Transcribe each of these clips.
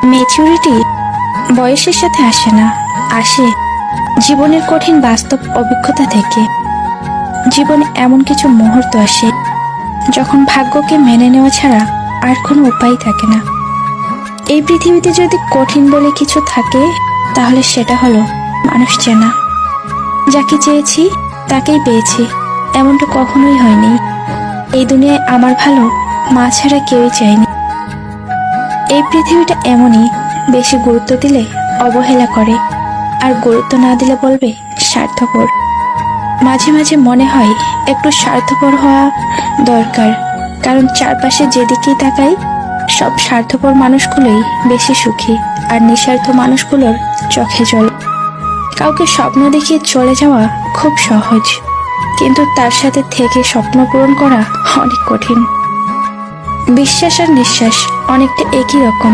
Maturity বয়সের সাথে আসে না, আসে জীবনের কঠিন বাস্তব অভিজ্ঞতা থেকে। জীবনে এমন কিছু মুহূর্ত আসে যখন ভাগ্যকে মেনে নেওয়া ছাড়া আর কোনো উপায় থাকে না। এই পৃথিবীতে যদি কঠিন বলে কিছু থাকে তাহলে সেটা হলো মানুষ চেনা। যাকে চেয়েছি তাকেই পেয়েছি, এমনটা কখনোই হয়নি। এই দুনিয়ায় আমার ভালো মা ছাড়া কেউই চায়নি। এই পৃথিবীটা এমনই, বেশি গুরুত্ব দিলে অবহেলা করে, আর গুরুত্ব না দিলে বলবে স্বার্থপর। মাঝে মাঝে মনে হয় একটু স্বার্থপর হওয়া দরকার, কারণ চারপাশে যেদিকেই তাকাই সব স্বার্থপর মানুষগুলোই বেশি সুখী, আর নিঃস্বার্থ মানুষগুলোর চোখে জল। কাউকে স্বপ্ন দেখিয়ে চলে যাওয়া খুব সহজ, কিন্তু তার সাথে থেকে স্বপ্ন পূরণ করা অনেক কঠিন। বিশ্বাস আর নিঃশ্বাস অনেকটা একই রকম,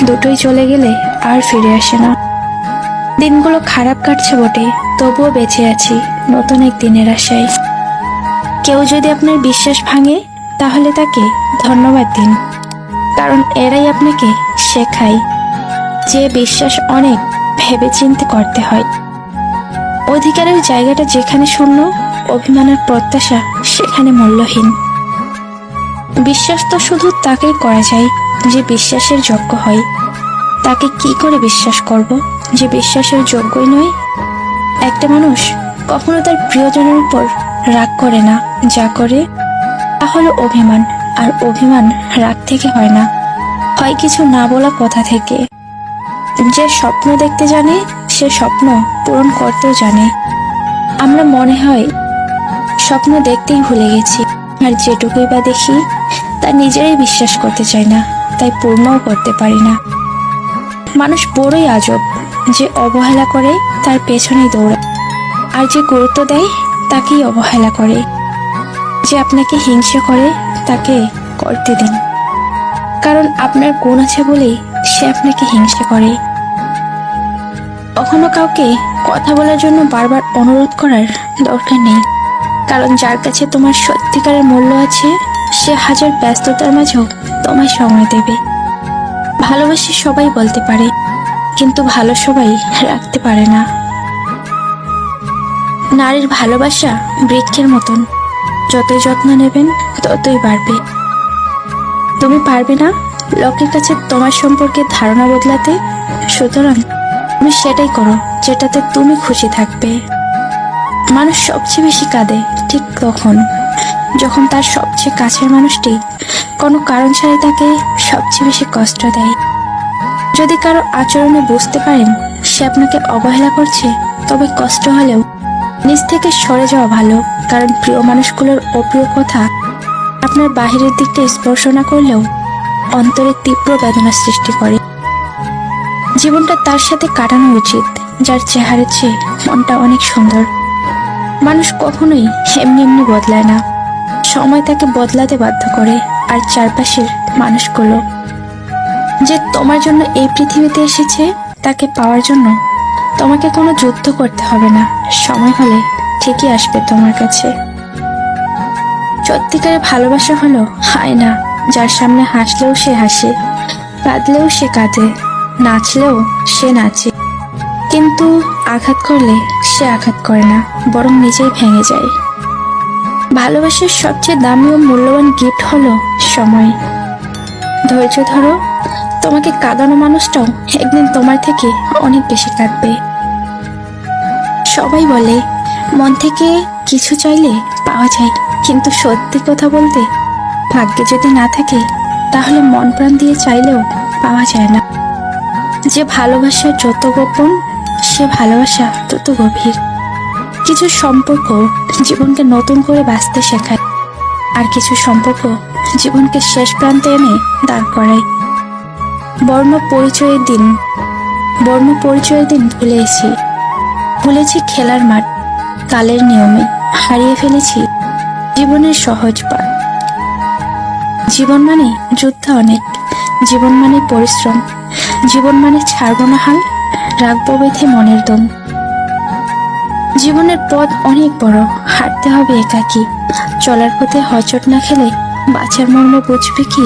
দুটোই চলে গেলে আর ফিরে আসে না। দিনগুলো খারাপ কাটছে বটে, তবুও বেঁচে আছি নতুন এক দিনের আশায়। কেউ যদি আপনার বিশ্বাস ভাঙে তাহলে তাকে ধন্যবাদ দিন, কারণ এরাই আপনাকে শেখায় যে বিশ্বাস অনেক ভেবেচিন্তে করতে হয়। অধিকারের জায়গাটা যেখানে শূন্য, অভিমানের প্রত্যাশা সেখানে মূল্যহীন। বিশ্বাস তো শুধু তাকেই করা যায় যে বিশ্বাসের যোগ্য হয়। তাকে কি করে বিশ্বাস করব যে বিশ্বাসের যোগ্যই নয়? একটা মানুষ কখনো তার প্রিয়জনের উপর রাগ করে না, যা করে তা হলো অভিমান। আর অভিমান রাগ থেকে হয় না, হয় কিছু না বলা কথা থেকে। যে স্বপ্ন দেখতে জানে সে স্বপ্ন পূরণ করতেও জানে। আমরা মনে হয় স্বপ্ন দেখতেই ভুলে গেছি, আর যেটুকুই বা দেখি তা নিজেরাই বিশ্বাস করতে চাই না, তাই পূর্ণও করতে পারি না। মানুষ বড়ই আজব, যে অবহেলা করে তার পেছনেই দৌড়ায়, আর যে গুরুত্ব দেয় তাকেই অবহেলা করে। যে আপনাকে হিংসা করে তাকে করতে দিন, কারণ আপনার গুণ আছে বলেই সে আপনাকে হিংসা করে। কখনো কাউকে কথা বলার জন্য বারবার অনুরোধ করার দরকার নেই, কারণ যার কাছে তোমার সত্যিকারের মূল্য আছে সে হাজার ব্যস্ততার মাঝেও তোমায় সময় দেবে। ভালোবাসি সবাই বলতে পারে, কিন্তু ভালো সবাই রাখতে পারে না। নারীর ভালোবাসা বৃক্ষের মতন, যতই যত্ন নেবেন ততই বাড়বে। তুমি পারবে না লোকের কাছে তোমার সম্পর্কে ধারণা বদলাতে, সুতরাং তুমি সেটাই করো যেটাতে তুমি খুশি থাকবে। মানুষ সবচেয়ে বেশি কাঁদে ঠিক তখন যখন তার সবচেয়ে কাছের মানুষটি কোনো কারণ ছাড়াই তাকে সবচেয়ে বেশি কষ্ট দেয়। যদি কারো আচরণে বুঝতে পারেন সে আপনাকে অবহেলা করছে, তবে কষ্ট হলেও নিজ থেকে সরে যাওয়া ভালো, কারণ প্রিয় মানুষগুলোর অপ্রিয় কথা আপনার বাহিরের দিকটা স্পর্শ না করলেও অন্তরে তীব্র বেদনা সৃষ্টি করে। জীবনটা তার সাথে কাটানো উচিত যার চেহারা চেয়ে মনটা অনেক সুন্দর। মানুষ কখনোই এমনি এমনি বদলায় না, সময় তাকে বদলাতে বাধ্য করে। আর চারপাশের মানুষগুলো যে তোমার জন্য এই পৃথিবীতে এসেছে, তাকে পাওয়ার জন্য তোমাকে কোনো যুদ্ধ করতে হবে না, সময় হলে ঠিকই আসবে তোমার কাছে। সত্যিকারের ভালোবাসা হলো আয়না, যার সামনে হাসলেও সে হাসে, কাঁদলেও সে কাঁদে, নাচলেও সে নাচে, কিন্তু আঘাত করলে সে আঘাত করে না, বরং নিজেই ভেঙে যায়। ভালোবাসার সবচেয়ে দামি ও মূল্যবান গিফট হলো সময়। ধৈর্য ধরো, তোমাকে কাঁদানো মানুষটাও একদিন তোমার থেকে অনেক বেশি কাঁদবে। সবাই বলে মন থেকে কিছু চাইলে পাওয়া যায়, কিন্তু সত্যি কথা বলতে ভাগ্যে যদি না থাকে তাহলে মন প্রাণ দিয়ে চাইলেও পাওয়া যায় না। যে ভালোবাসা যত গোপন, সে ভালোবাসা তত গভীর। কিছু সম্পর্ক জীবনকে নতুন করে বাঁচতে শেখায়, আর কিছু সম্পর্ক জীবনকে শেষ প্রান্তে এনে দাঁড় করায়। বর্ণ পরিচয়ের দিন ভুলেছি খেলার মাঠ, কালের নিয়মে হারিয়ে ফেলেছি জীবনের সহজ পাঠ। জীবন মানে যুদ্ধ অনেক, জীবন মানে পরিশ্রম, জীবন মানে ছাড়বো না হাল, রাখবো বেঁধে মনের দম। জীবনের পথ অনেক বড়, হাঁটতে হবে একাকী, চলার পথে হোঁচট না খেলে বাঁচার মর্ম বুঝবে কি?